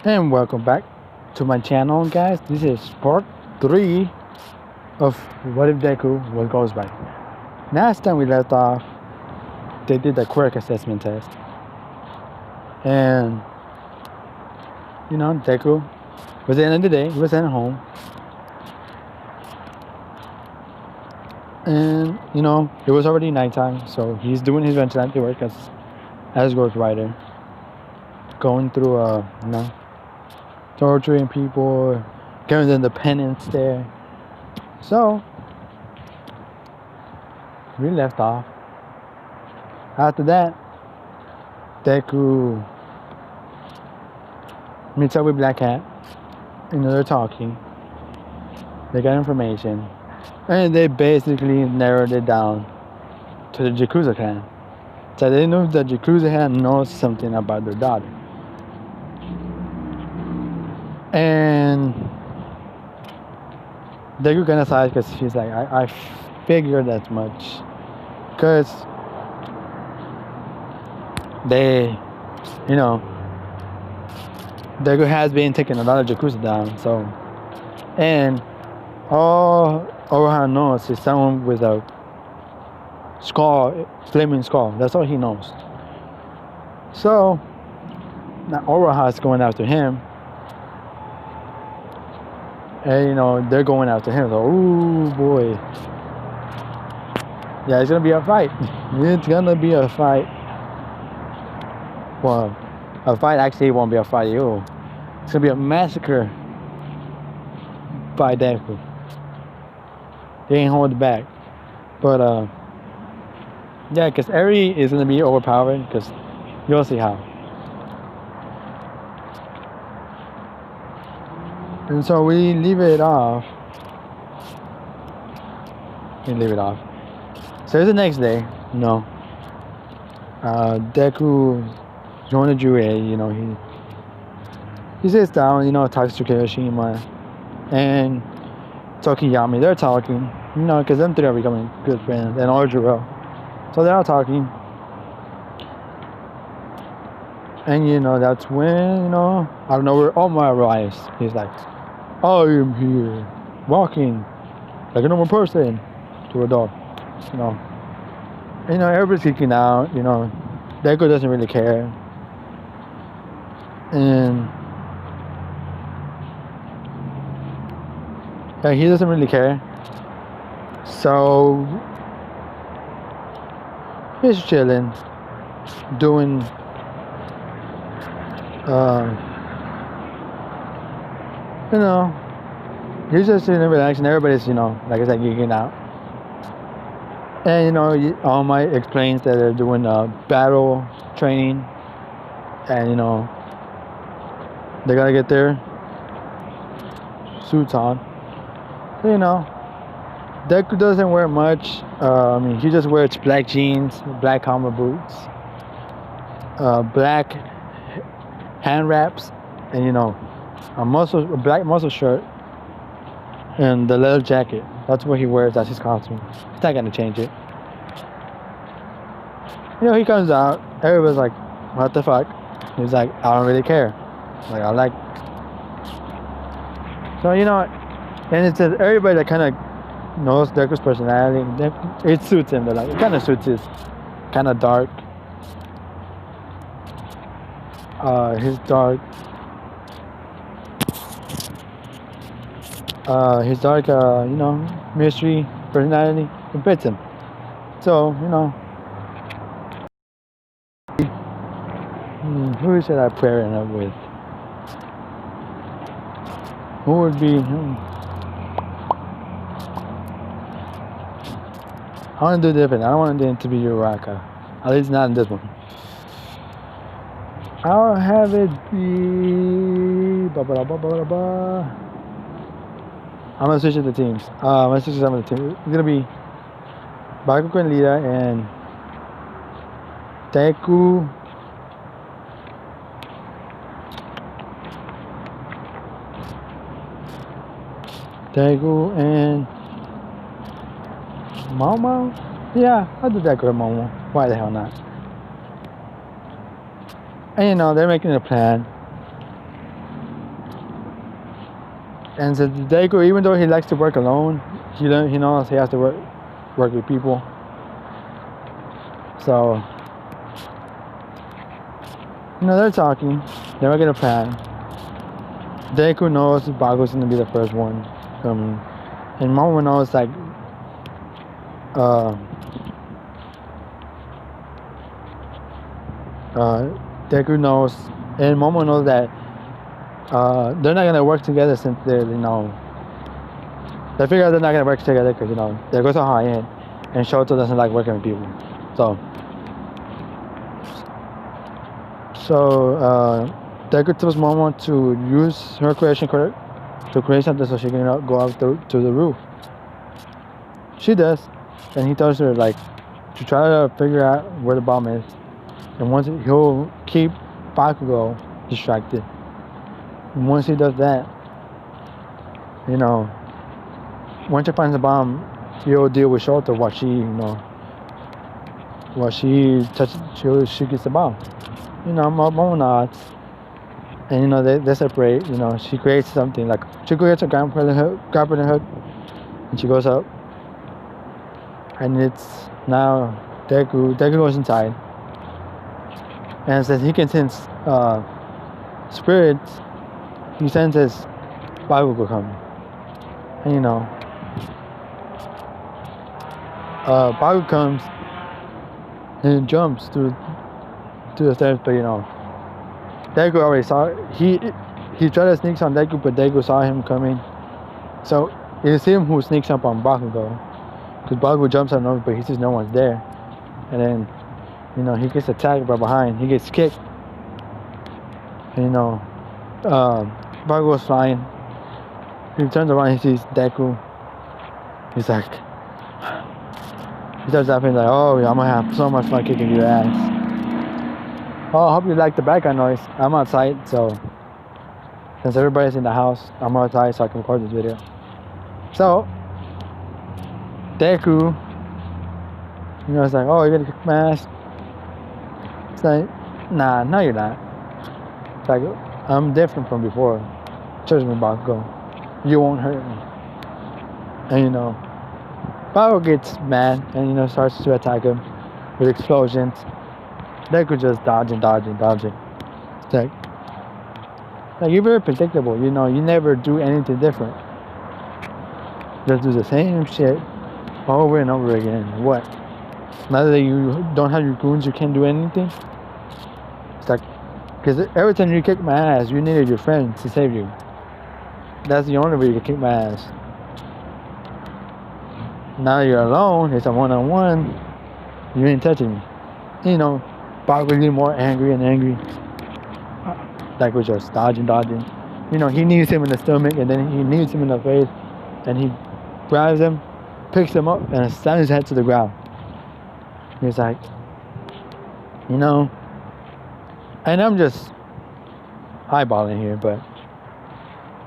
And welcome back to my channel, guys. This is part 3 of What If Deku Was Goes By. Last time we left off, they did the quirk assessment test. And, Deku was at the end of the day, he was at home. And, it was already nighttime, so he's doing his vigilante work as ghostwriter. Going through, torturing people, giving them the penance there. So, we left off. After that, Deku meets up with Black Cat. They're talking. They got information. And they basically narrowed it down to the Yakuza clan. So they knew that Yakuza clan knows something about their daughter. And Deku kind of sighed because she's like, I figured as much. Because they, Deku has been taking a lot of Yakuza down. So, and all Oroha knows is someone with a skull, flaming skull. That's all he knows. So, now Oroha is going after him. And they're going after him. So, ooh boy. Yeah, it's gonna be a fight. It's gonna be a fight. Well, a fight actually won't be a fight. It's gonna be a massacre by Deku. They ain't holding back. But yeah, because Eri is gonna be overpowered. Because you'll see how. And so we leave it off. So it's the next day, Deku joined the Jue, he sits down, talks to Kirishima and Tokiyami. They're talking, because them three are becoming good friends, and Ojiro. So they're all talking. And that's when, out of nowhere, Oma arrives. He's like, I am here, walking like a normal person to a door. Everybody's kicking out. Deku doesn't really care, and he doesn't really care. So he's chilling, doing he's just sitting relaxing. Everybody's, like I said, geeking out. And, All Might explains that they're doing battle training. And, they gotta get their suits on. So, Deku doesn't wear much. He just wears black jeans, black combat boots, black hand wraps, and, a black muscle shirt, and the leather jacket. That's what he wears. That's his costume. He's not gonna change it. He comes out. Everybody's like, "What the fuck?" He's like, "I don't really care. I like." So and it says everybody that kind of knows Deku's personality. It suits him. It kind of suits his kind of dark. His dark. Mystery personality. It fits him. So, who should I pair it up with? Who would be? I want to do different. I don't want it to be Uraka. At least not in this one. I'll have it be. I'm gonna switch to the teams. I'm gonna switch to some of the teams. It's gonna be Bakugo and Lita and Deku. And Momo? Yeah, I'll do Deku and Momo. Why the hell not? And they're making a plan. And so Deku, even though he likes to work alone, he knows he has to work with people. So they're talking. They're making a plan. Deku knows Baku's gonna be the first one coming, and Momo knows like uh, Deku knows, and Momo knows that they're not gonna work together since they they figure out they're not gonna work together because they go so high end, and Shoto doesn't like working with people. So Deku tells Momo to use her creation to create something so she can go up to the roof. She does, and he tells her like to try to figure out where the bomb is, and once he'll keep Bakugo distracted. And once he does that, once he finds the bomb, he'll deal with Shoto while she touches, she gets the bomb. Momo nods, and they separate. She creates something like she creates a grappling hook, and she goes up, and it's now Deku goes inside, and since he can sense spirits, he senses Bakugo coming, and Bakugo comes and jumps to the stairs, but Deku already saw it. He tried to sneak on Deku, but Deku saw him coming. So it's him who sneaks up on Bakugo, because Bakugo jumps on him, but he sees no one's there, and then he gets attacked from behind. He gets kicked, and Bakugo's flying. He turns around, he sees Deku. He's like, he starts laughing like, "Oh, yeah, I'm gonna have so much fun kicking your ass." Oh, I hope you like the background noise. I'm outside, so since everybody's in the house, I'm outside so I can record this video. So Deku, it's like, "Oh, you're gonna kick my ass?" It's like, "Nah, no, you're not." It's like, "I'm different from before. Trust me, Bakugo. You won't hurt me." And Bakugo gets mad and starts to attack him with explosions. Deku just dodging. It's like you're very predictable. You never do anything different. Just do the same shit over and over again. What? Now that you don't have your goons, you can't do anything? It's like, because every time you kick my ass, you needed your friends to save you. That's the only way you can kick my ass. Now you're alone, it's a one-on-one, you ain't touching me. Bakugo getting more angry and angry. Deku just dodging. He knees him in the stomach, and then he knees him in the face, and he grabs him, picks him up, and slams his head to the ground. He's like, and I'm just eyeballing here, but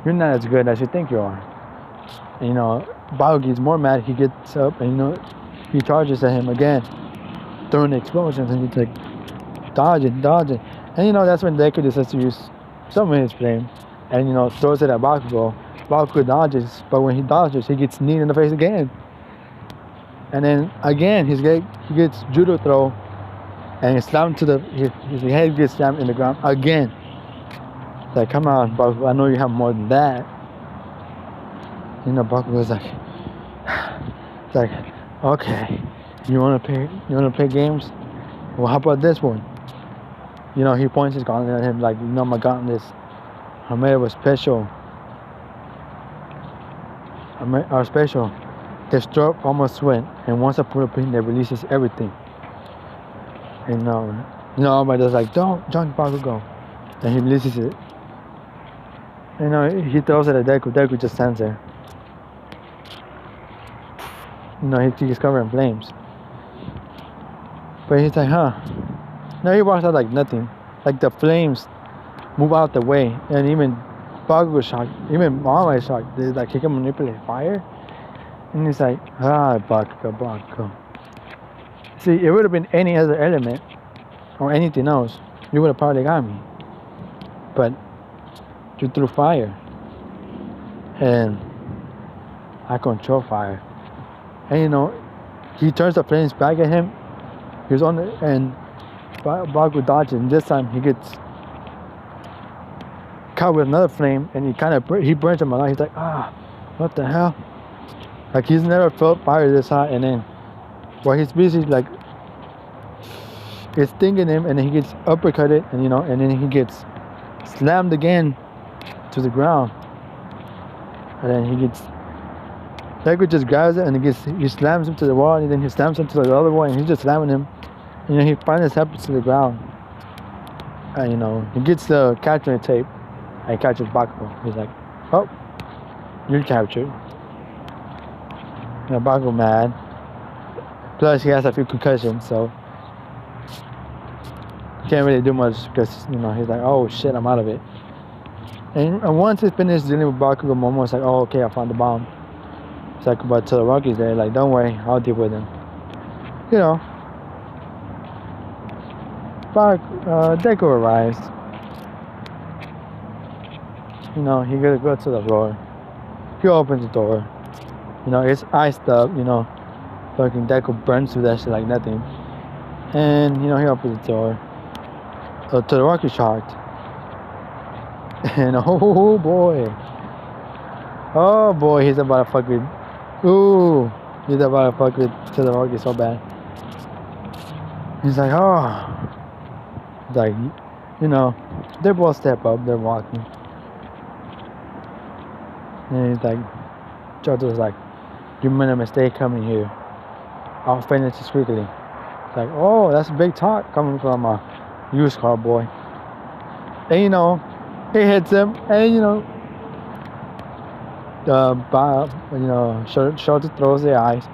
you're not as good as you think you are. And Bakugo gets more mad. He gets up and he charges at him again, throwing explosions, and he's like dodging. And that's when Deku decides to use some of his flame and throws it at Bakugo. Bakugo dodges, but when he dodges, he gets kneed in the face again. And then again, he gets judo throw, and his head gets slammed in the ground again. It's like, come on, Bakugo, I know you have more than that. Bakugo's like, it's like, okay, you wanna play games? Well, how about this one? He points his gauntlet at him like, my gauntlet, I made it was special. Our special. The stroke almost went, and once I put a pin, it releases everything. And everybody was like, don't, Bakugo. And he releases it. He throws it at Deku. Deku just stands there. He's covered in flames. But he's like, huh. No, he walks out like nothing. Like the flames move out the way. And even Bakugo is shocked. Even Mama is shocked. They like, he can manipulate fire. And he's like, Bakugo. See, it would have been any other element or anything else, you would have probably got me. But you threw fire. and I control fire. And you know, he turns the flames back at him. He was on the and Baku dodges, and this time he gets caught with another flame, and he burns him alive. He's like, what the hell? Like he's never felt fire this hot, and then while he's busy like it's stinging him, and then he gets uppercutted, and you know, and then he gets slammed again to the ground, and then Deku just grabs it, and he slams him to the wall, and then he slams him to the other wall, and he's just slamming him. And, you know, he finally happens to the ground, and you know, he gets the capturing tape, and he catches Bakugo. He's like, "Oh, you're captured." You know, Bakugo mad. Plus, he has a few concussions, so he can't really do much because you know he's like, "Oh shit, I'm out of it." And once he's finished dealing with Bakugo, Momo's like, "Oh, okay, I found the bomb." It's like, but to the Rockies, they're like, "Don't worry, I'll deal with him." You know, Deku arrives. You know, he gotta go to the floor. He opens the door. You know, it's iced up. You know, fucking Deku burns through that shit like nothing. And you know, he opens the door to the Rocky shocked. And oh boy, he's about to fuck with. Ooh, he's about to fuck with to the Rocky so bad. He's like, he's like, you know, they both step up, they're walking. And he's like, Jojo's like, you made a mistake coming here. I'll finish this quickly. It's like, oh, that's a big talk coming from a used car boy. And you know, he hits him, and you know, Shota throws the ice,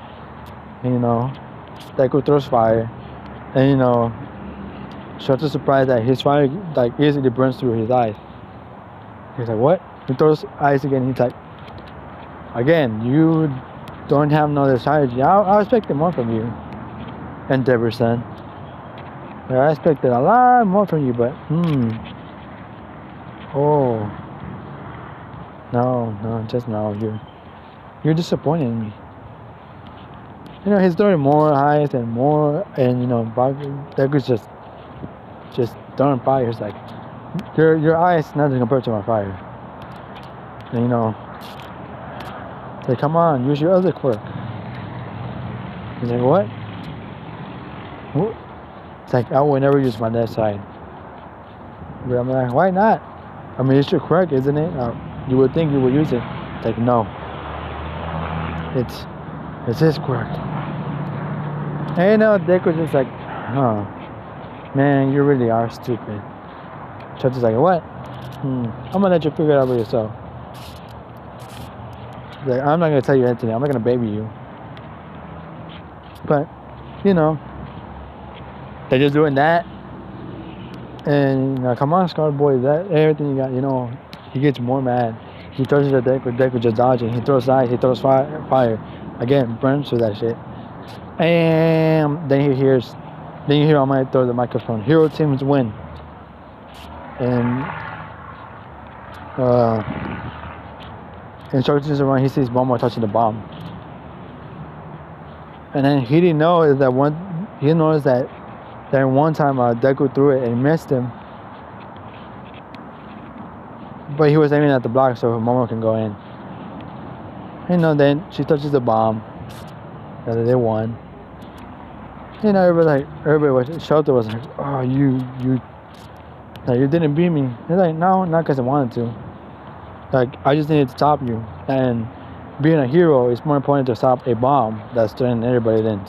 and you know, Deku throws fire, and you know, Shota's surprised that his fire like easily burns through his eyes. He's like, what? He throws ice again. He's like, again, you don't have no strategy. I expected more from you, Endeavor-san. I expected a lot more from you, but oh. No, just no. You're disappointing me. You know, he's throwing more eyes and more, and you know, Deku's just throwing fire. It's like your eyes nothing compared to my fire. And you know, like come on, use your other quirk. He's like, what? It's like I will never use my left side. But I'm like, why not? I mean, it's your quirk, isn't it? You would think you would use it. It's like, no. It's his quirk. And you know, Deku's just like, man, you really are stupid. Chota's like, what? I'm gonna let you figure it out by yourself. He's like, I'm not gonna tell you anything. I'm not gonna baby you. But, you know, they're just doing that. And, you know, come on, Scar Boy, that everything you got, you know, he gets more mad. He throws it at Deku just dodging. He throws ice, he throws fire. Again, burns through that shit. And then you hear Amaya throw the microphone. Hero teams win. And Shota turns around, he sees Momo touching the bomb. And then he didn't know is that one time Deku threw it and missed him. But he was aiming at the block so Momo can go in. You know, then she touches the bomb. And they won. You know, Shota was like, oh, you didn't beat me. He's like, no, not because I wanted to. Like, I just needed to stop you. And being a hero is more important to stop a bomb that's threatening everybody than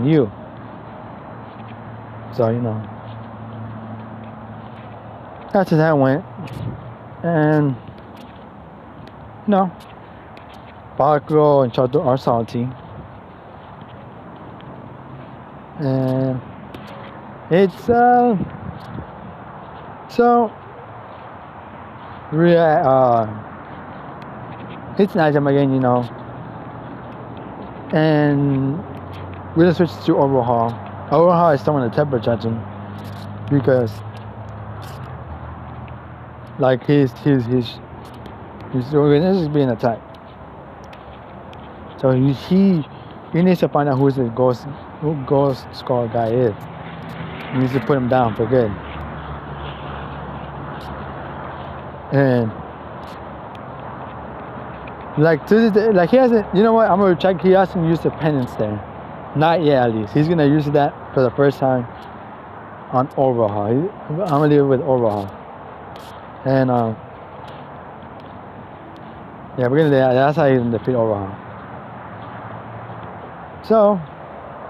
you. So, you know, that's how that went. And, you know, Bakugo and Shota are salty. And it's, it's nice again, you know. And we're gonna switch to Overhaul. Overhaul is someone the temper judging because like he's His organization is being attacked. So he needs to find out who Ghost Skull guy is. He needs to put him down for good. And like to this day, like he hasn't. You know what? I'm gonna check. He hasn't used the penance there. Not yet, at least. He's gonna use that for the first time on Overhaul. I'm gonna leave it with Overhaul. And yeah, we're gonna. That's how he's gonna defeat Overhaul. So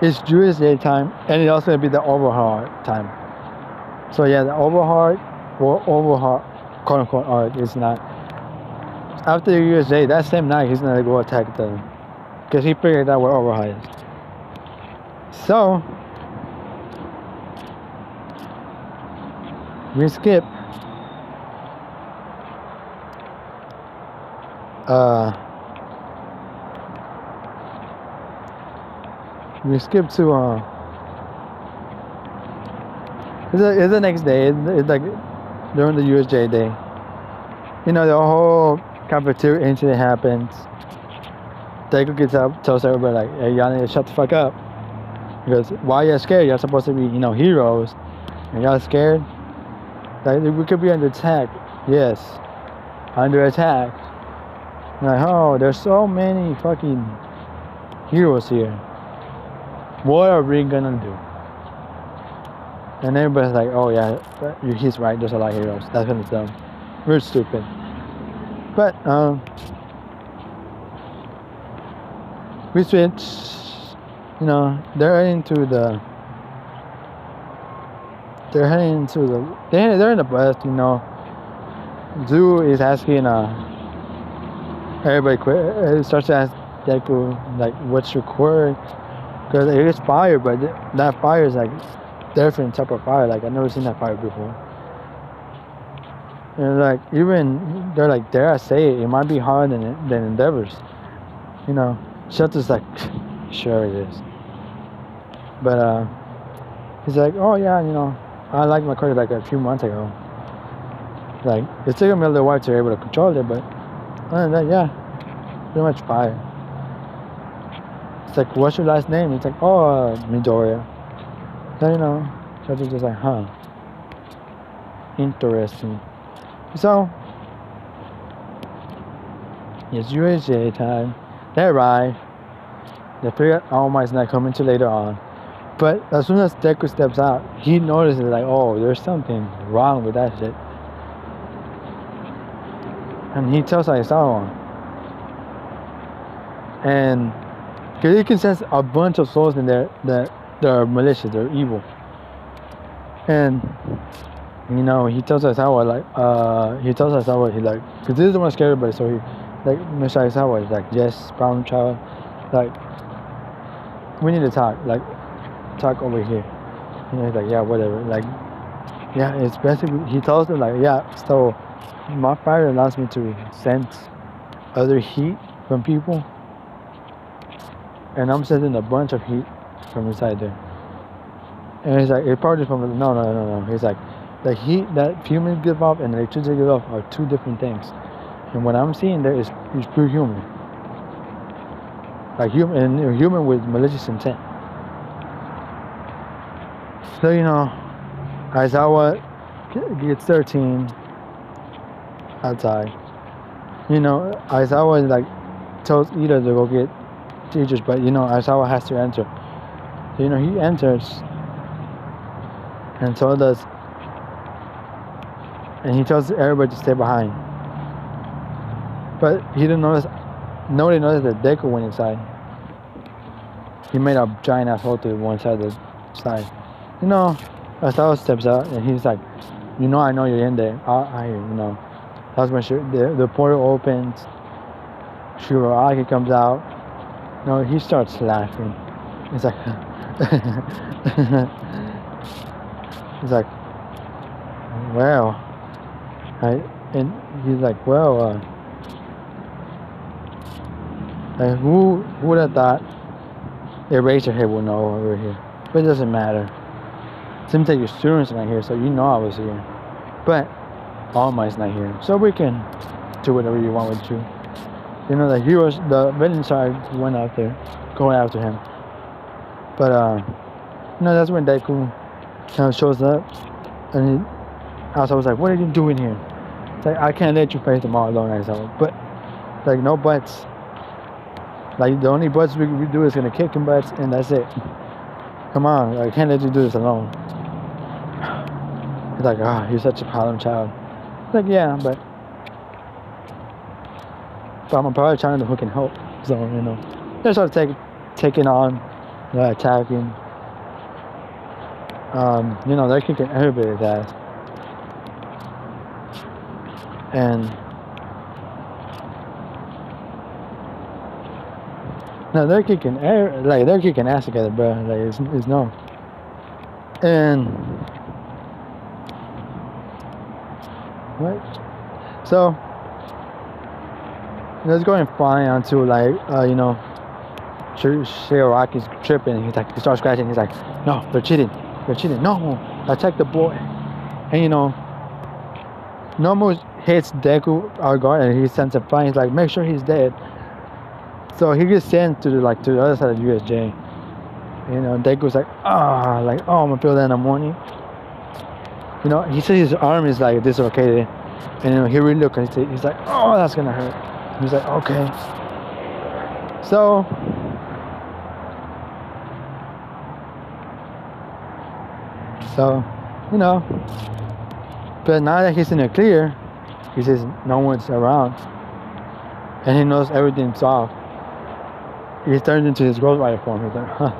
it's Jewish Day time, and it's also gonna be the Overhaul time. So yeah, the Overhaul quote unquote arc is not. After the USA, that same night he's gonna go attack them, because he figured out where Overhaul is. So we skip to it's the next day. It's like during the USJ day. You know, the whole cafeteria incident happens. Deku gets up, tells everybody like, "Hey, y'all need to shut the fuck up." Because why y'all scared? Y'all supposed to be, you know, heroes, and y'all scared. Like we could be under attack. Yes, under attack. Like, oh, there's so many fucking heroes here. What are we gonna do? And everybody's like, oh yeah, he's right. There's a lot of heroes. That's kind of dumb. We're stupid. But we switch. You know, they're heading in the bus. You know, Zoo is asking everybody quit. Starts to ask Deku like, what's your quirk? Because it is fire, but that fire is like different type of fire. Like I've never seen that fire before. And like even they're like, dare I say it might be harder than Endeavor's. You know, Shelter's like, sure it is. But he's like, oh yeah, you know, I like my card like a few months ago. Like it took him a little while to be able to control it, but other than that, yeah, pretty much fire. It's like, what's your last name? It's like, oh, Midoriya. So, you know, Shelter's just like, huh, interesting. So it's USJ time. They arrive. They figure out All Might's not coming till later on. But as soon as Deku steps out, he notices like, oh, there's something wrong with that shit. And he tells Aizawa. And because he can sense a bunch of souls in there that are malicious, they're evil. And you know, he tells Aizawa like, he like, because this is the one scared everybody, so he like, Mr. Aizawa is like, yes, problem child, like, we need to talk over here. And he's like, yeah, whatever. Like, yeah, it's basically, he tells them like, yeah, so my fire allows me to sense other heat from people, and I'm sensing a bunch of heat from inside there. And he's like, it's probably from no. He's like, the heat that humans give off and electricity give off are two different things. And what I'm seeing there is pure human. Like human with malicious intent. So, you know, Aizawa gets 13 outside. You know, Aizawa like tells Ida to go get teachers, but you know, Aizawa has to enter. So, you know, he enters, and so does, and he tells everybody to stay behind. But he didn't notice. Nobody noticed that Deku went inside. He made a giant ass hole to one side of the side. You know, Aizawa steps out and he's like, you know, I know you're in there. You know, that's when the portal opens. Shiroaki comes out. No, he starts laughing. He's like, he's like, well, and he's like, well, like who would have thought Eraserhead would know over here? But it doesn't matter. Seems like your students are not here, so you know I was here. But All Might's not here, so we can do whatever you want with you. You know, the heroes, the villains side went out there, going after him. But that's when Deku shows up, and Asa was like, "What are you doing here?" It's like, I can't let you face them all alone, Asa. But like, no buts. Like, the only buts we do is gonna kick him butts, and that's it. Come on, I can't let you do this alone. He's like, you're such a problem child. It's like, yeah, but I'm a power child who can help. So, they start taking on, attacking. They're kicking everybody's ass. And no, they're kicking ass together, bro. Like, it's no. And what? So it's going fine until Shiraki's tripping. He starts scratching. He's like, no, they're cheating. No, attack the boy. And Nomu hits Deku, our guard, and he sends a fire. He's like, make sure he's dead. So he gets sent to the other side of the USJ. Deku's like, I'm gonna feel that in the morning. He says his arm is like dislocated, and he really looks at it. He's like, oh, that's gonna hurt. He's like, okay. So but now that he's in the clear, he says no one's around, and he knows everything's off. He turns into his Ghost Rider form. He's like, huh.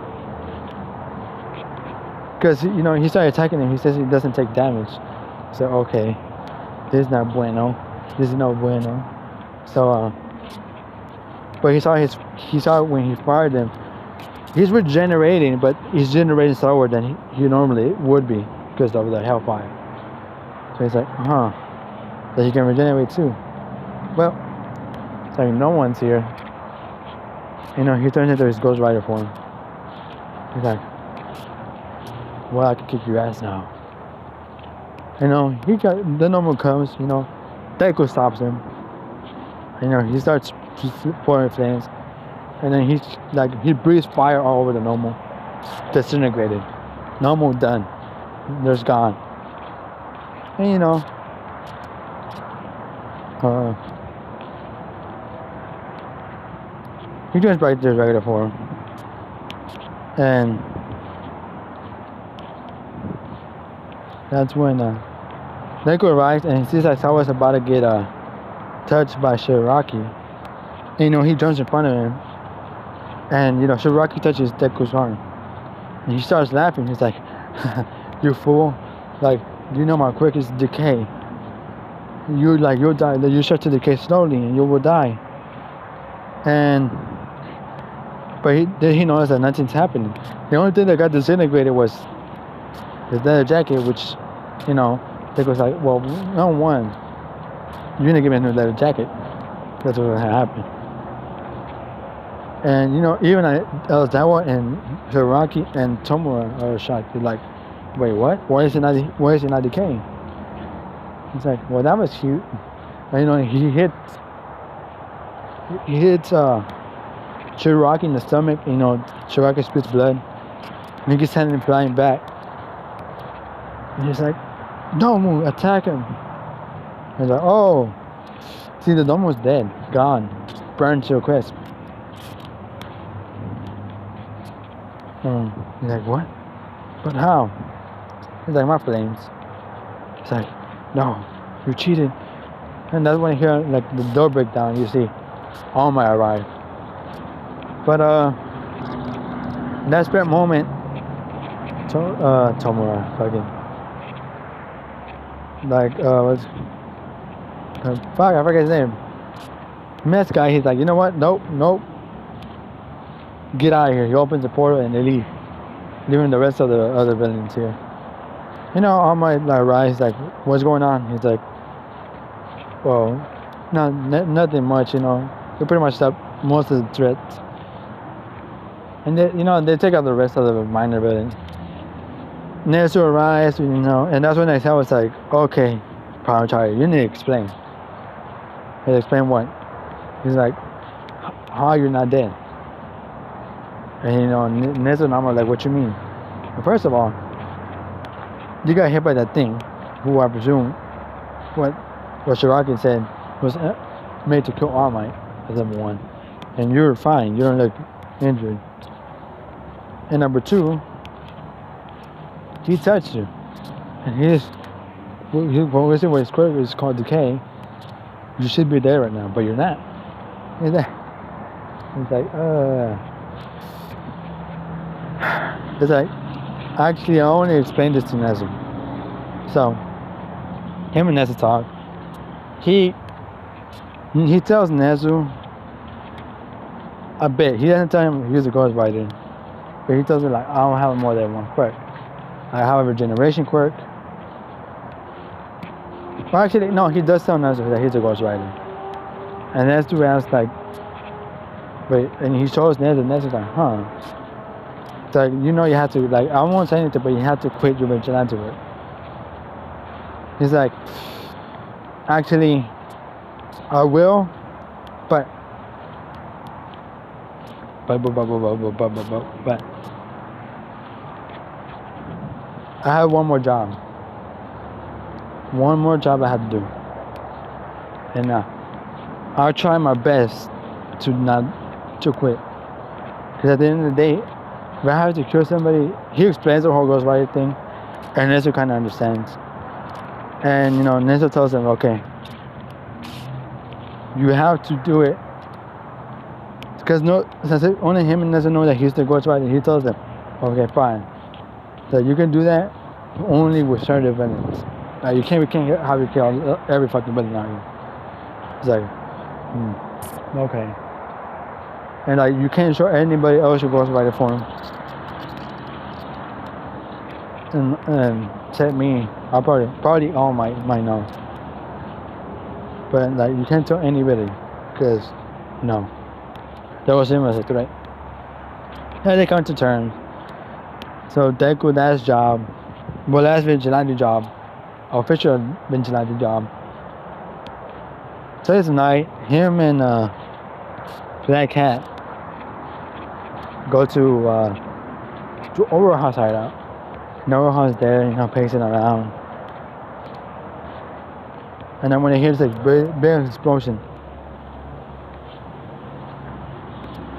Because, he started attacking him. He says he doesn't take damage. So, okay. This is not bueno. This is no bueno. So, but he saw when he fired him, he's regenerating, but he's generating slower than he normally would be because of the hellfire. So he's like, so he can regenerate too. Well, it's like no one's here. He turns into his Ghost Rider form. He's like, well, I can kick your ass now. The normal comes, Deku stops him. He starts pouring flames. And then he breathes fire all over the normal. Disintegrated. Normal done. There's gone. And he turns back to his regular form. And that's when Deku arrives, and he sees that Sawa's about to get touched by Shiraki. And he jumps in front of him. And Shiraki touches Deku's arm. And he starts laughing. He's like, you fool. Like, you know my quickest decay. You'll die. You start to decay slowly and you will die. But he knows that nothing's happening. The only thing that got disintegrated was his leather jacket, which, Deku's like, well, no one. You didn't give me a new leather jacket. That's what happened. And even Elzawa and Hiraki and Tomura are shocked. They're like, wait, what? Why is it not decaying? It's like, well, that was cute. And he hits Shiraki in the stomach. Shiraki spits blood, and he gets sent him flying back. And he's like, Nomu, attack him. He's like, oh, see, the Nomu's dead, gone, burned to a crisp. He's like, what? But how? He's like, my flames. He's like, no, you cheated. And that's when you hear the door break down. You see, all might arrive. But that spare moment, Tomura fucking fuck, I forget his name. Mess guy. He's like, you know what? Nope. Get out of here. He opens the portal and they leave, leaving the rest of the other villains here. All my rise, like, what's going on? He's like, well, nothing much. We pretty much stopped most of the threats, and they take out the rest of the minor villains. Nezu arrives, and that's when I was like, okay, Power Charlie, you need to explain. He explained what? He's like, how you're not dead? And you know, Nezu and I'm like, what you mean? And first of all, you got hit by that thing, who I presume, what Shiraki said was made to kill All Might, as number one. And you're fine, you don't look injured. And number two, he touched you. And what his quirk is called decay. You should be there right now, but you're not. He's like, it's like, actually, I only explained this to Nezu. So, him and Nezu talk. He tells Nezu a bit. He doesn't tell him he's a ghostwriter, but he tells him like, I don't have more than one quirk. I have a regeneration quirk. Well, actually, no, he does tell Nezu that he's a ghostwriter. And Nezu asks like, wait, and he shows Nezu, and Nezu's like, huh. It's like, you know, you have to, like, I won't say anything, but you have to quit your vigilante work. He's like, actually, I will, but I have one more job. One more job I have to do. And I'll try my best to not to quit. Because at the end of the day, if I have to kill somebody, he explains the whole ghostwriter thing, and Nezu kind of understands. And you know, Nezu tells him, okay, you have to do it. Because since only him and Nezu know that he's the ghostwriter, he tells them, okay, fine. So you can do that only with certain villains. We can't have you kill every fucking villain out here. It's like, okay. And like, you can't show anybody else your ghostwriter for him. And except me, I probably all might know. But like, you can't tell anybody, because no, that was him as a threat. And they come to terms. So Deku, last job, well, last vigilante job, official vigilante job. So it's night, him and Black Cat go to Oroha's hideout. And Oroha's there, you know, pacing around. And then when they hear this big explosion,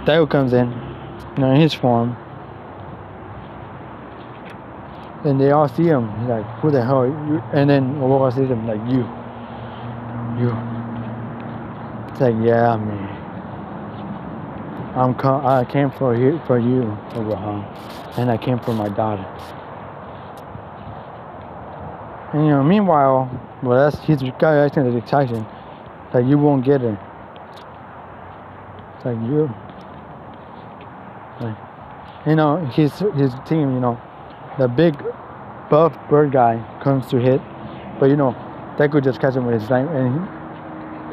Deku comes in, you know, in his form. And they all see him. He's like, who the hell are you? And then Oroha sees him like, you. It's like, yeah, man. I came for you, Oroha. And I came for my daughter. And you know, meanwhile, well, he's got acting as excitation. Like, you won't get her. It's like, you. Like, you know, his team, you know, the big buff bird guy comes to hit, but you know, Deku just catches him with his knife, and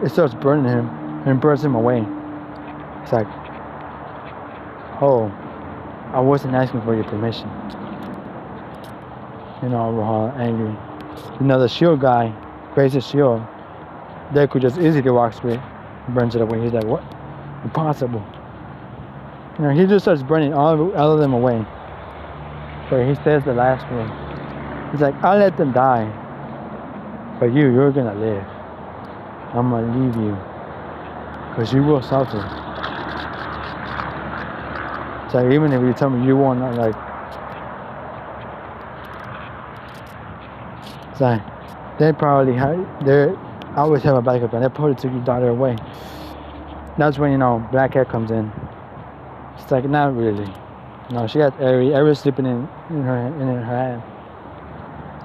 it starts burning him and burns him away. It's like, oh, I wasn't asking for your permission. You know, Oroha angry. You know, the shield guy breaks his shield. Deku just easily walks through it, burns it away. He's like, what? Impossible. You know, he just starts burning all of them away. But he says the last one. He's like, I'll let them die, but you're gonna live. I'm gonna leave you, because you will suffer. So even if you tell me you won't, like, it's like, they probably always have a backup plan. They probably took your daughter away. That's when, you know, Black Cat comes in. It's like, not really. No, she got Eri sleeping in her hand.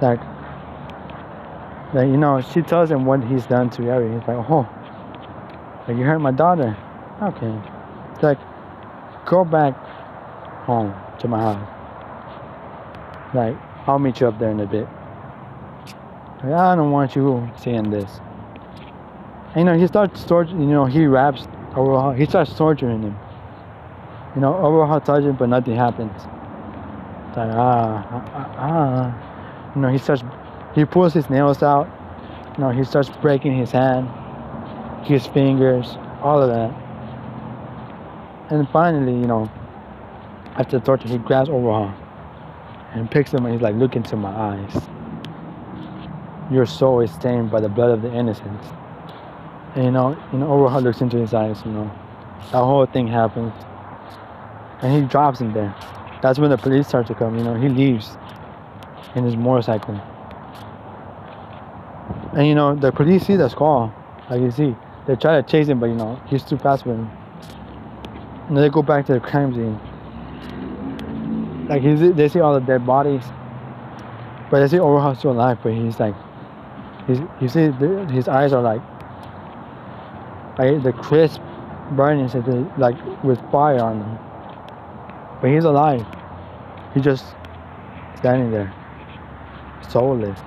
Like, you know, she tells him what he's done to Eri. He's like, oh, like, you hurt my daughter. Okay. It's like, go back home to my house. Like, I'll meet you up there in a bit. Like, I don't want you seeing this. And, you know, he starts torturing. You know, he raps Oroha. He starts torturing him. You know, Oroha touches him, but nothing happens. It's like, You know, he pulls his nails out. You know, he starts breaking his hand. his fingers, all of that. And finally, after the torture, he grabs Overhaul and picks him and he's like, look into my eyes. Your soul is stained by the blood of the innocent. And Overhaul looks into his eyes, that whole thing happens. And he drops him there. That's when the police start to come, he leaves in his motorcycle. And the police see the skull, like you see. They try to chase him, but he's too fast for him. And then they go back to the crime scene. Like they see all the dead bodies, but they see Overhaul still alive. But he's like, you see his eyes are like the crisp burning, like with fire on them. But he's alive. He's just standing there, soulless,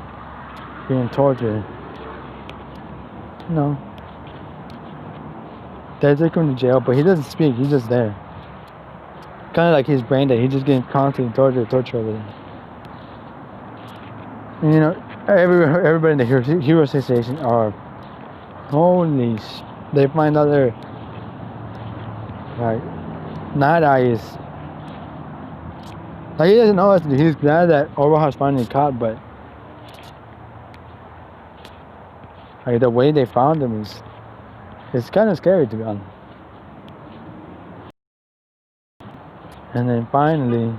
being tortured. They take him to jail, but he doesn't speak. He's just there. Kind of like his brain dead. He's just getting constantly tortured over there. And everybody in the hero association are holy. They find out their Night Eye is like, he doesn't know it. He's glad that Overhaul's finally caught, but like the way they found him it's kind of scary, to be honest. And then finally,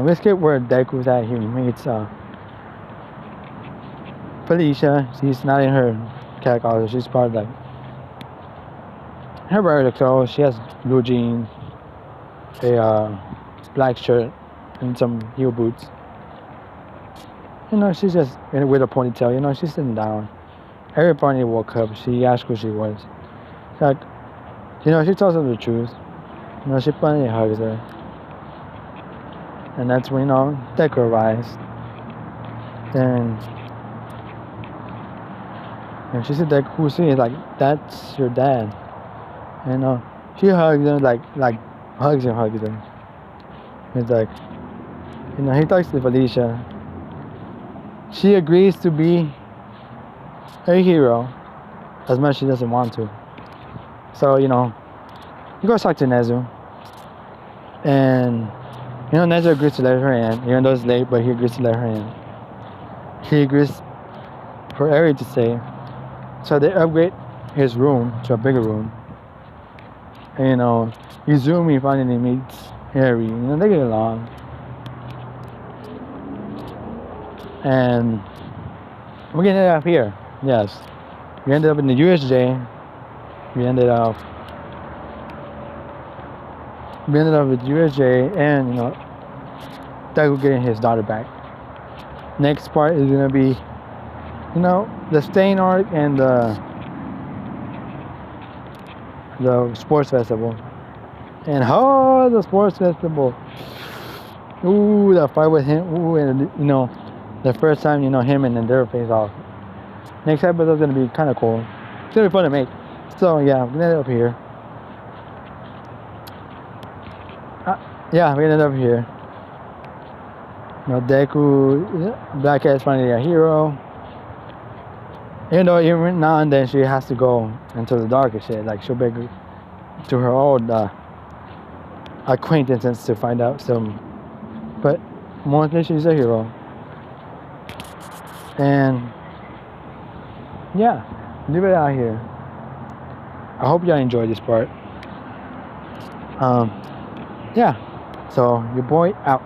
we skip where Deku's at. He meets Felicia. She's not in her cat collar. She's part of her regular clothes. She has blue jeans, a black shirt, and some heel boots. She's just with a ponytail. She's sitting down. Everybody woke up. She asked who she was. Like, she tells them the truth. She finally hugs her. And that's when, Deku arrives. And she said, Deku, who's he? Like, that's your dad. And she hugs him, like hugs him. It's like, he talks to Felicia. She agrees to be a hero as much as she doesn't want to. So, he goes talk to Nezu. And, Nezu agrees to let her in. Even though it's late, but he agrees to let her in. He agrees for Eri to stay. So they upgrade his room to a bigger room. And, Izumi finally meets Eri. They get along. And we ended up here. Yes. We ended up in the USJ. We ended up with USJ and, Deku getting his daughter back. Next part is gonna be, the Stain arc and the sports festival. And the sports festival. Ooh, that fight with him. Ooh, and the first time, him and Enduro face off. Next episode is gonna be kind of cool. It's gonna be fun to make. So yeah, we ended up here. We ended up here. Deku, Black Cat's finally a hero. Even though every now and then she has to go into the darker shit, like she'll beg to her old acquaintances to find out some. But mostly she's a hero. And yeah, leave it out here. I hope y'all enjoyed this part. So your boy out.